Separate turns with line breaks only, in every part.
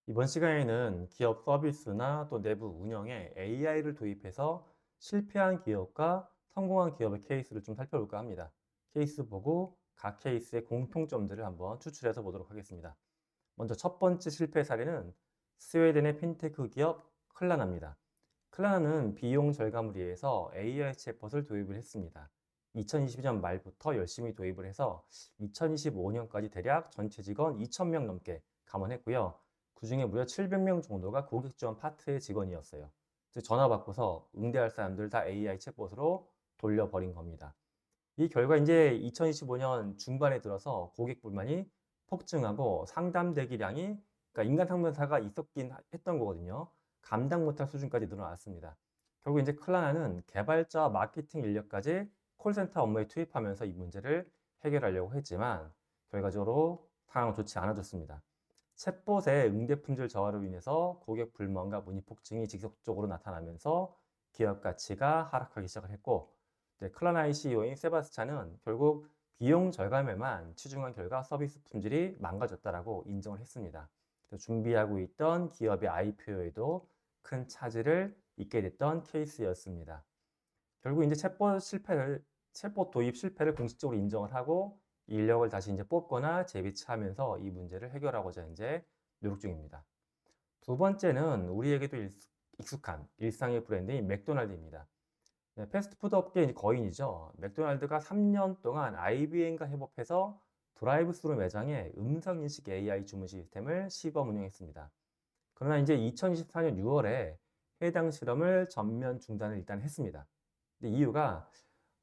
이번 시간에는 기업 서비스나 또 내부 운영에 AI를 도입해서 실패한 기업과 성공한 기업의 케이스를 좀 살펴볼까 합니다. 케이스 보고 각 케이스의 공통점들을 한번 추출해서 보도록 하겠습니다. 먼저 첫 번째 실패 사례는 스웨덴의 핀테크 기업 클라나입니다. 클라나는 비용 절감을 위해서 AI 챗봇을 도입을 했습니다. 2022년 말부터 열심히 도입을 해서 2025년까지 대략 전체 직원 2,000명 넘게 감원했고요. 그중에 무려 700명 정도가 고객 지원 파트의 직원이었어요. 즉 전화 받고서 응대할 사람들 다 AI 챗봇으로 돌려버린 겁니다. 이 결과 이제 2025년 중반에 들어서 고객 불만이 폭증하고 상담 대기량이, 그러니까 인간 상담사가 있었긴 했던 거거든요. 감당 못할 수준까지 늘어났습니다. 결국 이제 클라나는 개발자 마케팅 인력까지 콜센터 업무에 투입하면서 이 문제를 해결하려고 했지만 결과적으로 상황은 좋지 않아졌습니다. 챗봇의 응대 품질 저하로 인해서 고객 불만과 문의 폭증이 지속적으로 나타나면서 기업 가치가 하락하기 시작을 했고, 클라나의 CEO인 세바스찬은 결국 비용 절감에만 치중한 결과 서비스 품질이 망가졌다라고 인정을 했습니다. 준비하고 있던 기업의 IPO에도 큰 차질을 잇게 됐던 케이스였습니다. 결국 이제 챗봇 도입 실패를 공식적으로 인정을 하고 인력을 다시 이제 뽑거나 재배치하면서 이 문제를 해결하고자 이제 노력 중입니다. 두 번째는 우리에게도 익숙한 일상의 브랜드인 맥도날드입니다. 네, 패스트푸드 업계의 거인이죠. 맥도날드가 3년 동안 IBM과 협업해서 드라이브스루 매장에 음성인식 AI 주문 시스템을 시범 운영했습니다. 그러나 이제 2024년 6월에 해당 실험을 전면 중단을 일단 했습니다. 근데 이유가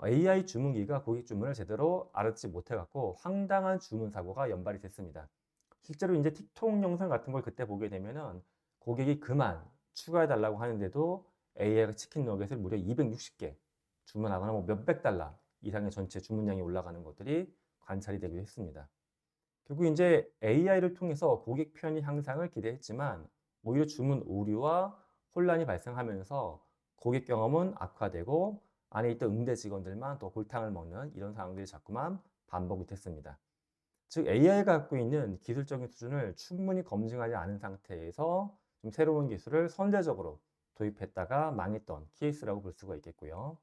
AI 주문기가 고객 주문을 제대로 알아듣지 못해갖고 황당한 주문 사고가 연발이 됐습니다. 실제로 이제 틱톡 영상 같은 걸 그때 보게 되면은 고객이 그만 추가해달라고 하는데도 AI가 치킨 너겟을 무려 260개 주문하거나 뭐 몇백 달러 이상의 전체 주문량이 올라가는 것들이 관찰이 되기도 했습니다. 결국 이제 AI를 통해서 고객 편의 향상을 기대했지만 오히려 주문 오류와 혼란이 발생하면서 고객 경험은 악화되고 안에 있던 응대 직원들만 더 골탕을 먹는 이런 상황들이 자꾸만 반복이 됐습니다. 즉 AI가 갖고 있는 기술적인 수준을 충분히 검증하지 않은 상태에서 좀 새로운 기술을 선제적으로 도입했다가 망했던 케이스라고 볼 수가 있겠고요.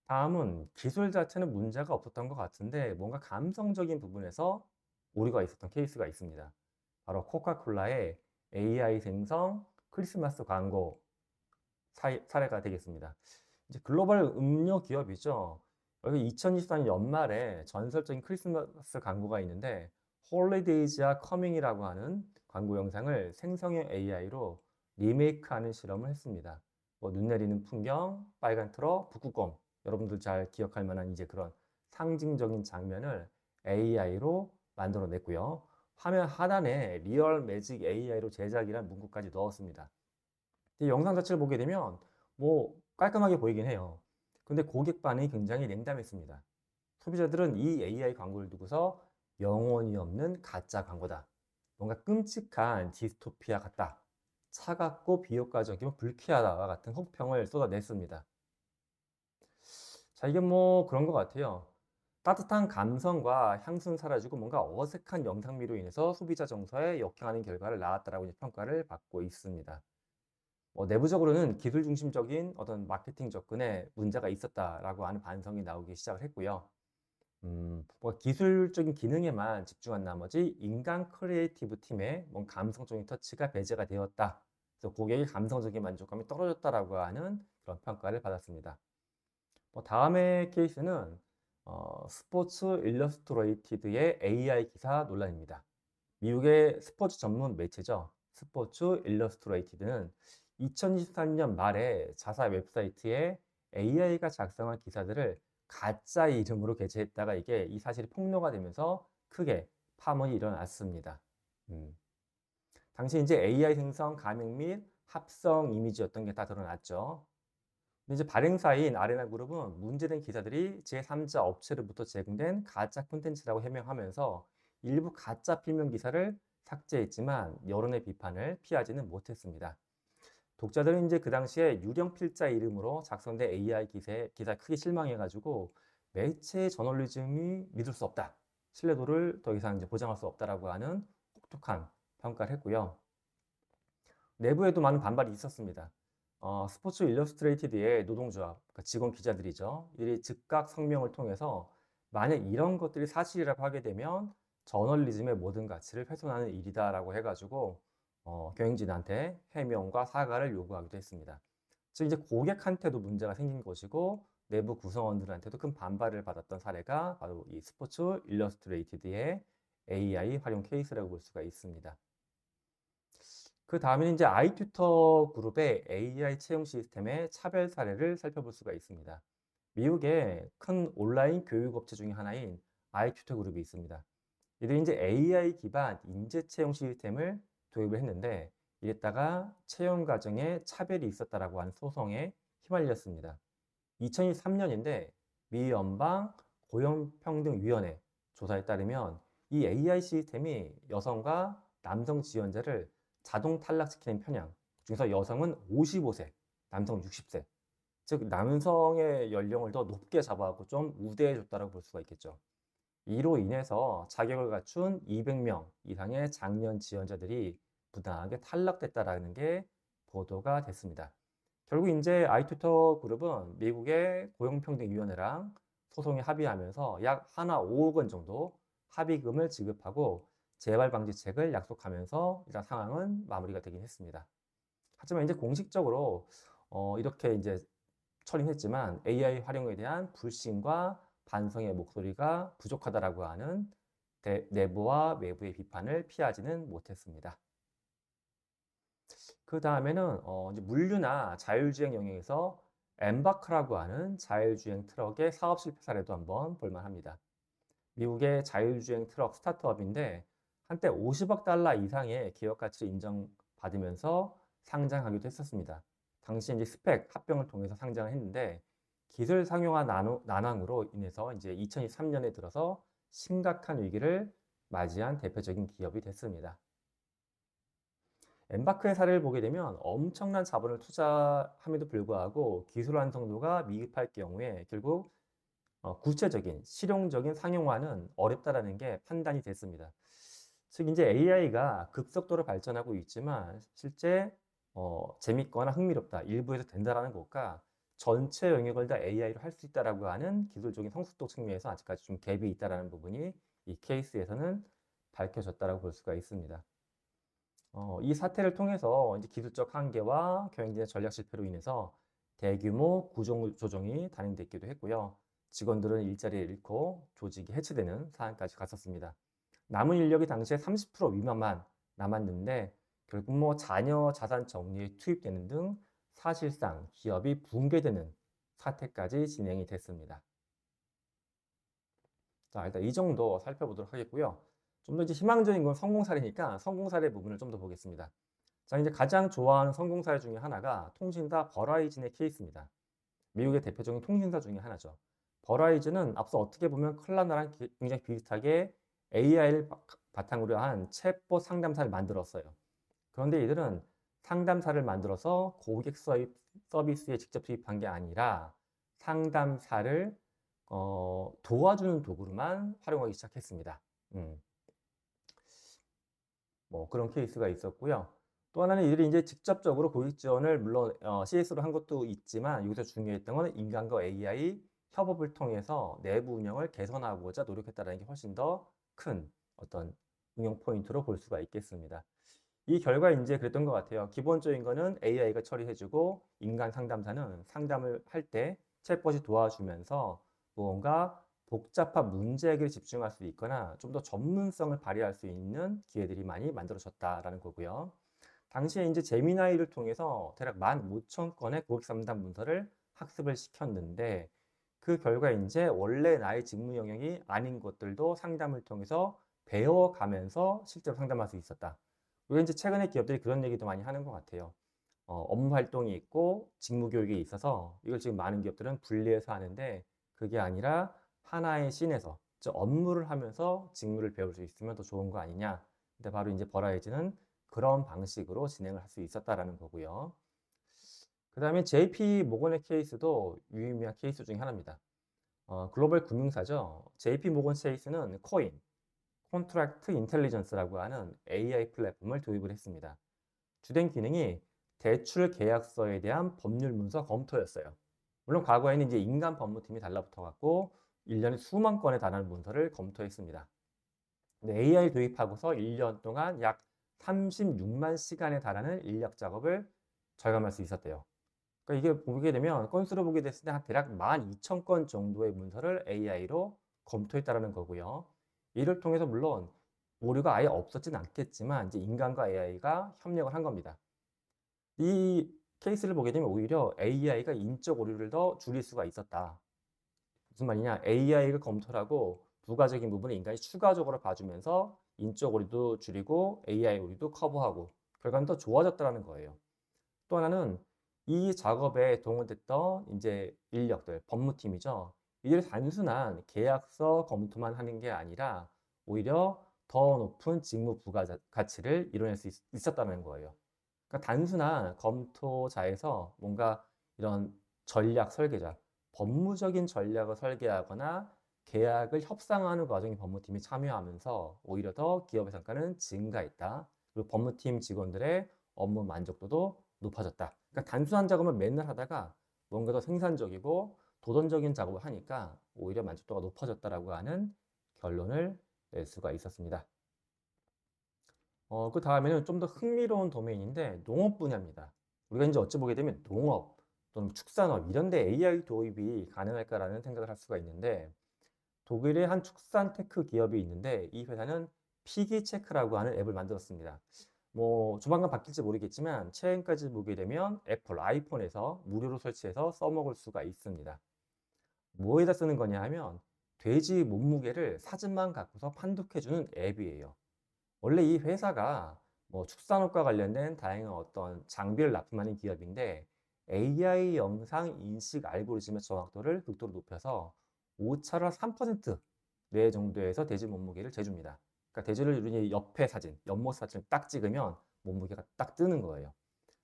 다음은 기술 자체는 문제가 없었던 것 같은데 뭔가 감성적인 부분에서 오류가 있었던 케이스가 있습니다. 바로 코카콜라의 AI 생성 크리스마스 광고 사례가 되겠습니다. 이제 글로벌 음료 기업이죠. 여기 2024년 연말에 전설적인 크리스마스 광고가 있는데 Holidays are coming이라고 하는 광고 영상을 생성형 AI로 리메이크하는 실험을 했습니다. 뭐 눈 내리는 풍경, 빨간 트럭, 북극곰, 여러분들 잘 기억할 만한 이제 그런 상징적인 장면을 AI로 만들어 냈고요. 화면 하단에 리얼 매직 AI로 제작이란 문구까지 넣었습니다. 이 영상 자체를 보게 되면 뭐 깔끔하게 보이긴 해요. 근데 고객 반응이 굉장히 냉담했습니다. 소비자들은 이 AI 광고를 두고서 영혼이 없는 가짜 광고다. 뭔가 끔찍한 디스토피아 같다. 차갑고 비효과적이고 불쾌하다와 같은 혹평을 쏟아냈습니다. 자, 이게 뭐 그런 것 같아요. 따뜻한 감성과 향수는 사라지고 뭔가 어색한 영상미로 인해서 소비자 정서에 역행하는 결과를 낳았다라고 이제 평가를 받고 있습니다. 내부적으로는 기술 중심적인 어떤 마케팅 접근에 문제가 있었다라고 하는 반성이 나오기 시작을 했고요. 기술적인 기능에만 집중한 나머지 인간 크리에이티브 팀의 감성적인 터치가 배제가 되었다. 그래서 고객의 감성적인 만족감이 떨어졌다라고 하는 그런 평가를 받았습니다. 다음의 케이스는 스포츠 일러스트레이티드의 AI 기사 논란입니다. 미국의 스포츠 전문 매체죠. 스포츠 일러스트레이티드는 2023년 말에 자사 웹사이트에 AI가 작성한 기사들을 가짜 이름으로 게재했다가 이게 이 사실이 폭로가 되면서 크게 파문이 일어났습니다. 음. 당시 이제 AI 생성 가명 및 합성 이미지였던 게 다 드러났죠. 근데 이제 발행사인 아레나 그룹은 문제된 기사들이 제3자 업체로부터 제공된 가짜 콘텐츠라고 해명하면서 일부 가짜 필명 기사를 삭제했지만 여론의 비판을 피하지는 못했습니다. 독자들은 이제 그 당시에 유령 필자 이름으로 작성된 AI 기사 크게 실망해가지고 매체 저널리즘이 믿을 수 없다. 신뢰도를 더 이상 이제 보장할 수 없다라고 하는 혹독한 평가를 했고요. 내부에도 많은 반발이 있었습니다. 스포츠 일러스트레이티드의 노동조합, 그러니까 직원 기자들이죠. 이 즉각 성명을 통해서 만약 이런 것들이 사실이라고 하게 되면 저널리즘의 모든 가치를 훼손하는 일이다라고 해가지고 경영진한테 해명과 사과를 요구하기도 했습니다. 즉 이제 고객한테도 문제가 생긴 것이고 내부 구성원들한테도 큰 반발을 받았던 사례가 바로 이 스포츠 일러스트레이티드의 AI 활용 케이스라고 볼 수가 있습니다. 그 다음에는 이제 아이튜터 그룹의 AI 채용 시스템의 차별 사례를 살펴볼 수가 있습니다. 미국의 큰 온라인 교육 업체 중에 하나인 아이튜터 그룹이 있습니다. 이들이 이제 AI 기반 인재 채용 시스템을 도입을 했는데 이랬다가 채용 과정에 차별이 있었다라고 하는 소송에 휘말렸습니다. 2023년인데 미 연방 고용평등위원회 조사에 따르면 이 AI 시스템이 여성과 남성 지원자를 자동 탈락시키는 편향, 중에서 여성은 55세, 남성 60세, 즉 남성의 연령을 더 높게 잡아갖고 좀 우대해 줬다고 볼 수가 있겠죠. 이로 인해서 자격을 갖춘 200명 이상의 장년 지원자들이 부당하게 탈락됐다라는 게 보도가 됐습니다. 결국 이제 아이투터 그룹은 미국의 고용평등위원회랑 소송에 합의하면서 약 하나 5억 원 정도 합의금을 지급하고 재발 방지책을 약속하면서 일단 상황은 마무리가 되긴 했습니다. 하지만 이제 공식적으로 이렇게 이제 처리했지만 AI 활용에 대한 불신과 반성의 목소리가 부족하다라고 하는 내부와 외부의 비판을 피하지는 못했습니다. 그 다음에는 이제 물류나 자율주행 영역에서 엠바크라고 하는 자율주행 트럭의 사업 실패 사례도 한번 볼만합니다. 미국의 자율주행 트럭 스타트업인데 한때 50억 달러 이상의 기업 가치를 인정받으면서 상장하기도 했었습니다. 당시 이제 스펙 합병을 통해서 상장을 했는데 기술 상용화 난항으로 인해서 이제 2023년에 들어서 심각한 위기를 맞이한 대표적인 기업이 됐습니다. 엠바크의 사례를 보게 되면 엄청난 자본을 투자함에도 불구하고 기술 완성도가 미흡할 경우에 결국 구체적인 실용적인 상용화는 어렵다라는 게 판단이 됐습니다. 즉 이제 AI가 급속도로 발전하고 있지만 실제 재밌거나 흥미롭다 일부에서 된다라는 것과 전체 영역을 다 AI로 할 수 있다라고 하는 기술적인 성숙도 측면에서 아직까지 좀 갭이 있다라는 부분이 이 케이스에서는 밝혀졌다라고 볼 수가 있습니다. 이 사태를 통해서 이제 기술적 한계와 경영진의 전략 실패로 인해서 대규모 구조 조정이 단행됐기도 했고요. 직원들은 일자리를 잃고 조직이 해체되는 상황까지 갔었습니다. 남은 인력이 당시에 30% 미만만 남았는데 결국 뭐 자녀 자산 정리에 투입되는 등 사실상 기업이 붕괴되는 사태까지 진행이 됐습니다. 자, 일단 이 정도 살펴보도록 하겠고요. 좀 더 이제 희망적인 건 성공 사례니까 성공 사례 부분을 좀 더 보겠습니다. 자, 이제 가장 좋아하는 성공 사례 중에 하나가 통신사 버라이즌의 케이스입니다. 미국의 대표적인 통신사 중에 하나죠. 버라이즌은 앞서 어떻게 보면 클라나랑 굉장히 비슷하게 AI를 바탕으로 한 챗봇 상담사를 만들었어요. 그런데 이들은 상담사를 만들어서 고객 서비스에 직접 투입한 게 아니라 상담사를 도와주는 도구로만 활용하기 시작했습니다. 뭐 그런 케이스가 있었고요. 또 하나는 이들이 이제 직접적으로 고객 지원을 물론 CS로 한 것도 있지만 여기서 중요했던 건 인간과 AI 협업을 통해서 내부 운영을 개선하고자 노력했다는 게 훨씬 더 큰 어떤 응용 포인트로 볼 수가 있겠습니다. 이 결과 이제 그랬던 것 같아요. 기본적인 거는 AI가 처리해주고 인간 상담사는 상담을 할 때 챗봇이 도와주면서 무언가 복잡한 문제 해결에 집중할 수 있거나 좀 더 전문성을 발휘할 수 있는 기회들이 많이 만들어졌다라는 거고요. 당시에 이제 제미나이를 통해서 대략 15,000건의 고객 상담 문서를 학습을 시켰는데 그 결과 이제 원래 나의 직무 영역이 아닌 것들도 상담을 통해서 배워가면서 실제로 상담할 수 있었다. 그리고 이제 최근에 기업들이 그런 얘기도 많이 하는 것 같아요. 업무 활동이 있고 직무 교육이 있어서 이걸 지금 많은 기업들은 분리해서 하는데 그게 아니라 하나의 씬에서 즉 업무를 하면서 직무를 배울 수 있으면 더 좋은 거 아니냐. 근데 바로 이제 버라이즈는 그런 방식으로 진행을 할 수 있었다라는 거고요. 그 다음에 JP 모건의 케이스도 유의미한 케이스 중에 하나입니다. 글로벌 금융사죠. JP 모건 체이스는 코인, 콘트랙트 인텔리전스라고 하는 AI 플랫폼을 도입을 했습니다. 주된 기능이 대출 계약서에 대한 법률 문서 검토였어요. 물론 과거에는 이제 인간 법무팀이 달라붙어 갖고 1년에 수만 건에 달하는 문서를 검토했습니다. 근데 AI 도입하고서 1년 동안 약 36만 시간에 달하는 인력 작업을 절감할 수 있었대요. 그러니까 이게 보게 되면 건수로 보게 됐을 때 한 대략 12,000건 정도의 문서를 AI로 검토했다라는 거고요. 이를 통해서 물론 오류가 아예 없었진 않겠지만 이제 인간과 AI가 협력을 한 겁니다. 이 케이스를 보게 되면 오히려 AI가 인적 오류를 더 줄일 수가 있었다. 무슨 말이냐? AI를 검토를 하고 부가적인 부분을 인간이 추가적으로 봐주면서 인적 오류도 줄이고 AI 오류도 커버하고 결과는 더 좋아졌다라는 거예요. 또 하나는 이 작업에 동원됐던 이제 인력들, 법무팀이죠. 이들이 단순한 계약서 검토만 하는 게 아니라 오히려 더 높은 직무 부가가치를 이뤄낼 수 있었다는 거예요. 그러니까 단순한 검토자에서 뭔가 이런 전략 설계자, 법무적인 전략을 설계하거나 계약을 협상하는 과정에 법무팀이 참여하면서 오히려 더 기업의 성과는 증가했다. 그리고 법무팀 직원들의 업무 만족도도 높아졌다. 그러니까 단순한 작업을 맨날 하다가 뭔가 더 생산적이고 도전적인 작업을 하니까 오히려 만족도가 높아졌다라고 하는 결론을 낼 수가 있었습니다. 그 다음에는 좀 더 흥미로운 도메인인데 농업 분야입니다. 우리가 이제 어찌 보게 되면 농업 또는 축산업 이런 데 AI 도입이 가능할까라는 생각을 할 수가 있는데 독일의 한 축산 테크 기업이 있는데 이 회사는 피기체크라고 하는 앱을 만들었습니다. 뭐 조만간 바뀔지 모르겠지만 최근까지 보게 되면 애플 아이폰에서 무료로 설치해서 써먹을 수가 있습니다. 뭐에다 쓰는 거냐 하면 돼지 몸무게를 사진만 갖고서 판독해주는 앱이에요. 원래 이 회사가 뭐 축산업과 관련된 다양한 어떤 장비를 납품하는 기업인데 AI 영상 인식 알고리즘의 정확도를 극도로 높여서 오차를 3% 내 정도에서 돼지 몸무게를 재줍니다. 그러니까 돼지를 이렇게 옆에 사진, 옆모습 사진을 딱 찍으면 몸무게가 딱 뜨는 거예요.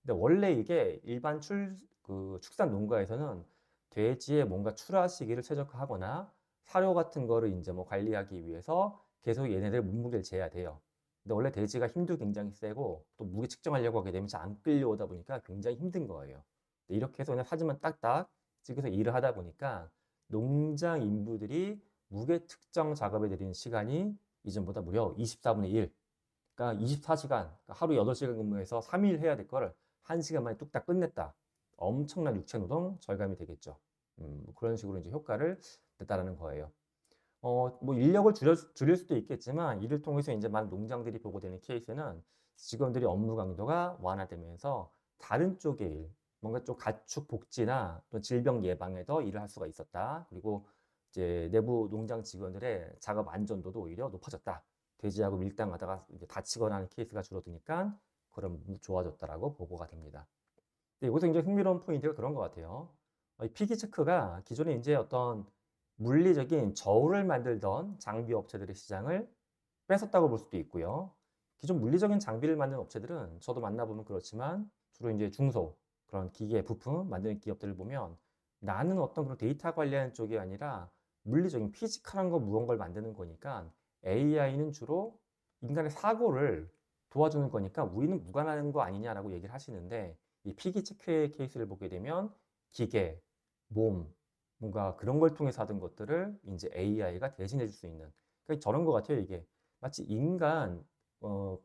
근데 원래 이게 일반 축산 농가에서는 돼지의 뭔가 출하 시기를 최적화하거나 사료 같은 거를 이제 뭐 관리하기 위해서 계속 얘네들 몸무게를 재야 돼요. 근데 원래 돼지가 힘도 굉장히 세고 또 무게 측정하려고 하게 되면 잘 안 끌려오다 보니까 굉장히 힘든 거예요. 이렇게 해서 그냥 사진만 딱딱 찍어서 일을 하다 보니까 농장 인부들이 무게 측정 작업에 들이는 시간이 이전보다 무려 24분의 1. 그러니까 24시간, 그러니까 하루 8시간 근무해서 3일 해야 될 거를 1시간 만에 뚝딱 끝냈다. 엄청난 육체 노동 절감이 되겠죠. 뭐 그런 식으로 이제 효과를 냈다라는 거예요. 뭐 인력을 줄일 수도 있겠지만 이를 통해서 이제 많은 농장들이 보고되는 케이스는 직원들이 업무 강도가 완화되면서 다른 쪽의 일, 뭔가 좀 가축 복지나 또 질병 예방에 더 일을 할 수가 있었다. 그리고 이제 내부 농장 직원들의 작업 안전도도 오히려 높아졌다. 돼지하고 밀당하다가 이제 다치거나 하는 케이스가 줄어드니까 그런 부분도 좋아졌다라고 보고가 됩니다. 근데 여기서 이제 흥미로운 포인트가 그런 것 같아요. 이 피기체크가 기존에 이제 어떤 물리적인 저울을 만들던 장비 업체들의 시장을 뺏었다고 볼 수도 있고요. 기존 물리적인 장비를 만드는 업체들은 저도 만나보면 그렇지만 주로 이제 중소 그런 기계 부품 만드는 기업들을 보면 나는 어떤 그런 데이터 관리하는 쪽이 아니라 물리적인 피지컬한 거 무거운 걸 만드는 거니까 AI는 주로 인간의 사고를 도와주는 거니까 우리는 무관한 거 아니냐라고 얘기를 하시는데 이 피기체크의 케이스를 보게 되면 기계, 몸, 뭔가 그런 걸 통해서 하던 것들을 이제 AI가 대신해 줄 수 있는 그러니까 저런 것 같아요 이게 마치 인간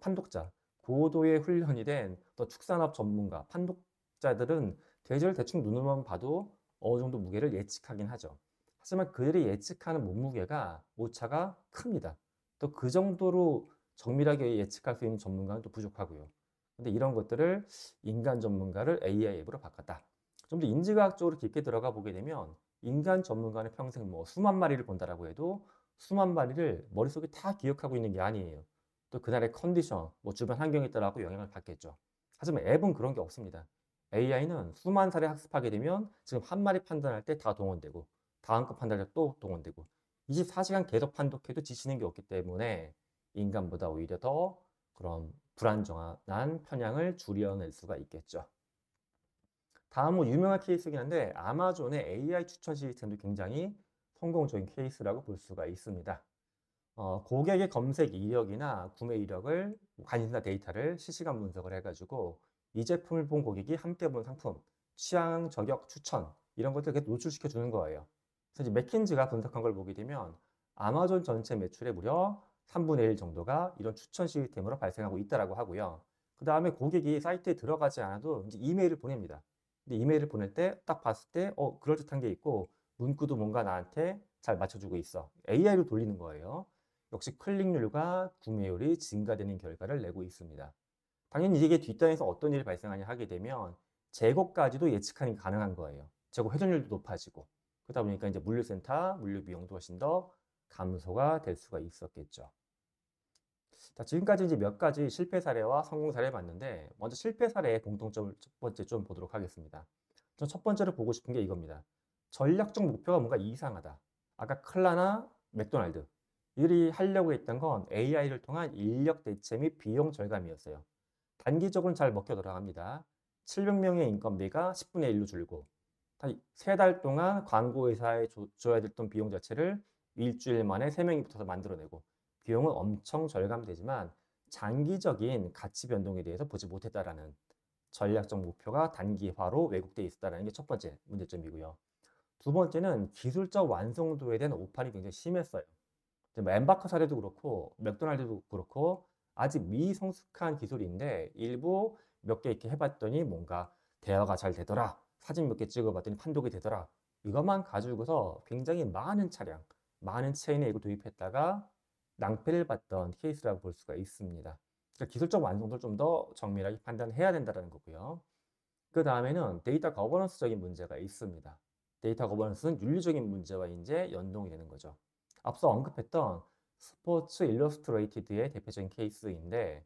판독자 고도의 훈련이 된 또 축산업 전문가 판독자들은 돼지를 대충 눈으로만 봐도 어느 정도 무게를 예측하긴 하죠. 하지만 그들이 예측하는 몸무게가 오차가 큽니다. 또 그 정도로 정밀하게 예측할 수 있는 전문가는 또 부족하고요. 근데 이런 것들을 인간 전문가를 AI 앱으로 바꿨다. 좀 더 인지과학적으로 깊게 들어가 보게 되면 인간 전문가는 평생 뭐 수만 마리를 본다라고 해도 수만 마리를 머릿속에 다 기억하고 있는 게 아니에요. 또 그날의 컨디션, 뭐 주변 환경에 따라서 영향을 받겠죠. 하지만 앱은 그런 게 없습니다. AI는 수만 사례 학습하게 되면 지금 한 마리 판단할 때 다 동원되고 다음 거 판단할 때 또 동원되고 24시간 계속 판독해도 지치는 게 없기 때문에 인간보다 오히려 더 그런 불안정한 편향을 줄여낼 수가 있겠죠. 다음은 유명한 케이스긴 한데 아마존의 AI 추천 시스템도 굉장히 성공적인 케이스라고 볼 수가 있습니다. 고객의 검색 이력이나 구매 이력을 관심사 데이터를 실시간 분석을 해가지고 이 제품을 본 고객이 함께 본 상품, 취향, 저격, 추천 이런 것들을 이렇게 노출시켜 주는 거예요. 그래서 이제 맥킨지가 분석한 걸 보게 되면 아마존 전체 매출의 무려 3분의 1 정도가 이런 추천 시스템으로 발생하고 있다라고 하고요. 그 다음에 고객이 사이트에 들어가지 않아도 이제 이메일을 보냅니다. 근데 이메일을 보낼 때 딱 봤을 때 그럴듯한 게 있고 문구도 뭔가 나한테 잘 맞춰주고 있어. AI로 돌리는 거예요. 역시 클릭률과 구매율이 증가되는 결과를 내고 있습니다. 당연히 이게 뒷단에서 어떤 일이 발생하냐 하게 되면 재고까지도 예측하는 게 가능한 거예요. 재고 회전율도 높아지고 그러다 보니까 이제 물류센터, 물류 비용도 훨씬 더 감소가 될 수가 있었겠죠. 자, 지금까지 이제 몇 가지 실패 사례와 성공 사례를 봤는데 먼저 실패 사례의 공통점을 첫 번째 좀 보도록 하겠습니다. 전 첫 번째로 보고 싶은 게 이겁니다. 전략적 목표가 뭔가 이상하다. 아까 클라나 맥도날드 이들이 하려고 했던 건 AI를 통한 인력 대체 및 비용 절감이었어요. 단기적으로는 잘 먹혀 들어갑니다. 700명의 인건비가 10분의 1로 줄고 3달 동안 광고 회사에 줘야 됐던 비용 자체를 일주일 만에 3명이 붙어서 만들어내고 비용은 엄청 절감되지만 장기적인 가치 변동에 대해서 보지 못했다라는 전략적 목표가 단기화로 왜곡돼 있었다는 게 첫 번째 문제점이고요. 두 번째는 기술적 완성도에 대한 오판이 굉장히 심했어요. 뭐 엠바커 사례도 그렇고 맥도날드도 그렇고 아직 미성숙한 기술인데 일부 몇 개 이렇게 해봤더니 뭔가 대화가 잘 되더라. 사진 몇 개 찍어봤더니 판독이 되더라. 이것만 가지고서 굉장히 많은 차량, 많은 체인에 이걸 도입했다가 낭패를 봤던 케이스라고 볼 수가 있습니다. 그러니까 기술적 완성도를 좀 더 정밀하게 판단해야 된다는 거고요. 그 다음에는 데이터 거버넌스적인 문제가 있습니다. 데이터 거버넌스는 윤리적인 문제와 이제 연동이 되는 거죠. 앞서 언급했던 스포츠 일러스트레이티드의 대표적인 케이스인데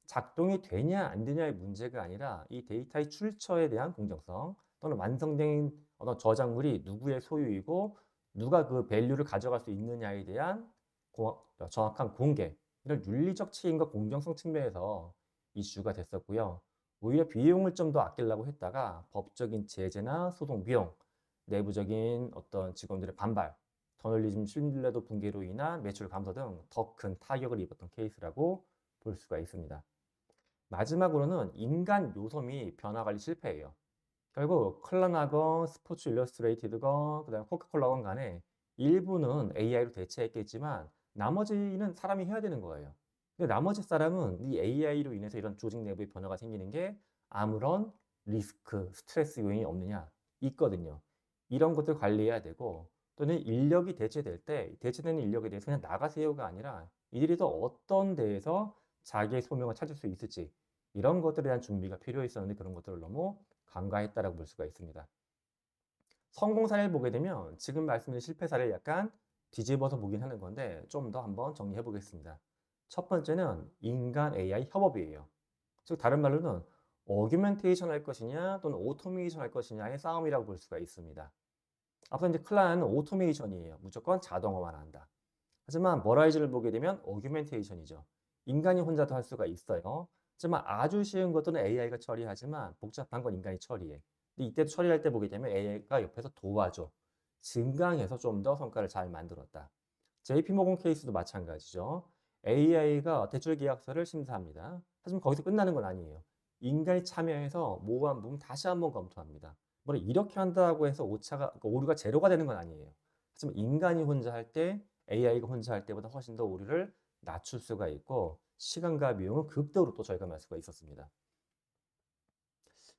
작동이 되냐 안 되냐의 문제가 아니라 이 데이터의 출처에 대한 공정성 또는 완성된 어떤 저작물이 누구의 소유이고 누가 그 밸류를 가져갈 수 있느냐에 대한 정확한 공개 이런 윤리적 책임과 공정성 측면에서 이슈가 됐었고요. 오히려 비용을 좀 더 아끼려고 했다가 법적인 제재나 소송 비용, 내부적인 어떤 직원들의 반발, 저널리즘 신뢰도 붕괴로 인한 매출 감소 등 더 큰 타격을 입었던 케이스라고 볼 수가 있습니다. 마지막으로는 인간 요소미 변화 관리 실패예요. 결국 클라나건, 스포츠 일러스트레이티드건, 그다음에 코카콜라건 간에 일부는 AI로 대체했겠지만 나머지는 사람이 해야 되는 거예요. 근데 나머지 사람은 이 AI로 인해서 이런 조직 내부의 변화가 생기는 게 아무런 리스크, 스트레스 요인이 없느냐? 있거든요. 이런 것들 관리해야 되고 또는 인력이 대체될 때 대체되는 인력에 대해서 그냥 나가세요가 아니라 이들이 더 어떤 데에서 자기의 소명을 찾을 수 있을지 이런 것들에 대한 준비가 필요했었는데 그런 것들을 너무 간과했다라고 볼 수가 있습니다. 성공 사례를 보게 되면 지금 말씀드린 실패 사례를 약간 뒤집어서 보긴 하는 건데 좀 더 한번 정리해 보겠습니다. 첫 번째는 인간 AI 협업이에요. 즉 다른 말로는 어규멘테이션 할 것이냐 또는 오토메이션 할 것이냐의 싸움이라고 볼 수가 있습니다. 앞서 이제 클라는 오토메이션이에요. 무조건 자동화만 한다. 하지만 머라이즈를 보게 되면 어규멘테이션이죠. 인간이 혼자도 할 수가 있어요. 하지만 아주 쉬운 것들은 AI가 처리하지만 복잡한 건 인간이 처리해. 근데 이때도 처리할 때 보게 되면 AI가 옆에서 도와줘. 증강해서 좀 더 성과를 잘 만들었다. JP모건 케이스도 마찬가지죠. AI가 대출 계약서를 심사합니다. 하지만 거기서 끝나는 건 아니에요. 인간이 참여해서 모호한 부분 다시 한번 검토합니다. 뭐 이렇게 한다고 해서 오차가, 오류가 제로가 되는 건 아니에요. 하지만 인간이 혼자 할 때, AI가 혼자 할 때보다 훨씬 더 오류를 낮출 수가 있고 시간과 비용은 극도로 또 절감할 수가 있었습니다.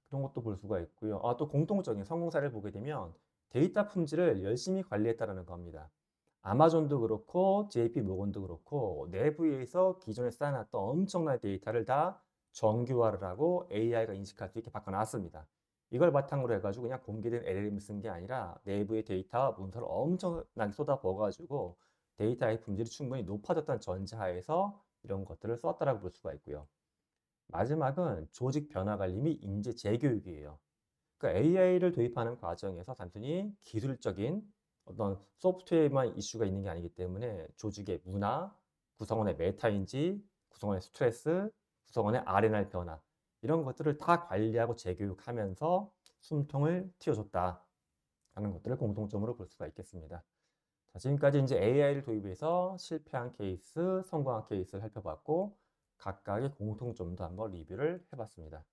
그런 것도 볼 수가 있고요. 또 공통적인 성공 사례를 보게 되면 데이터 품질을 열심히 관리했다라는 겁니다. 아마존도 그렇고 JP 모건도 그렇고 내부에서 기존에 쌓아놨던 엄청난 데이터를 다 정규화를 하고 AI가 인식할 수 있게 바꿔놨습니다. 이걸 바탕으로 해가지고 그냥 공개된 LLM을 쓴 게 아니라 내부의 데이터 문서를 엄청나게 쏟아부어가지고 데이터의 품질이 충분히 높아졌다는 전제하에서 이런 것들을 썼다라고 볼 수가 있고요. 마지막은 조직 변화 관리 및 인재 재교육이에요. 그러니까 AI를 도입하는 과정에서 단순히 기술적인 어떤 소프트웨어만 이슈가 있는 게 아니기 때문에 조직의 문화, 구성원의 메타인지, 구성원의 스트레스, 구성원의 R&R 변화 이런 것들을 다 관리하고 재교육하면서 숨통을 틔워줬다 하는 것들을 공통점으로 볼 수가 있겠습니다. 자, 지금까지 이제 AI를 도입해서 실패한 케이스, 성공한 케이스를 살펴봤고 각각의 공통점도 한번 리뷰를 해봤습니다.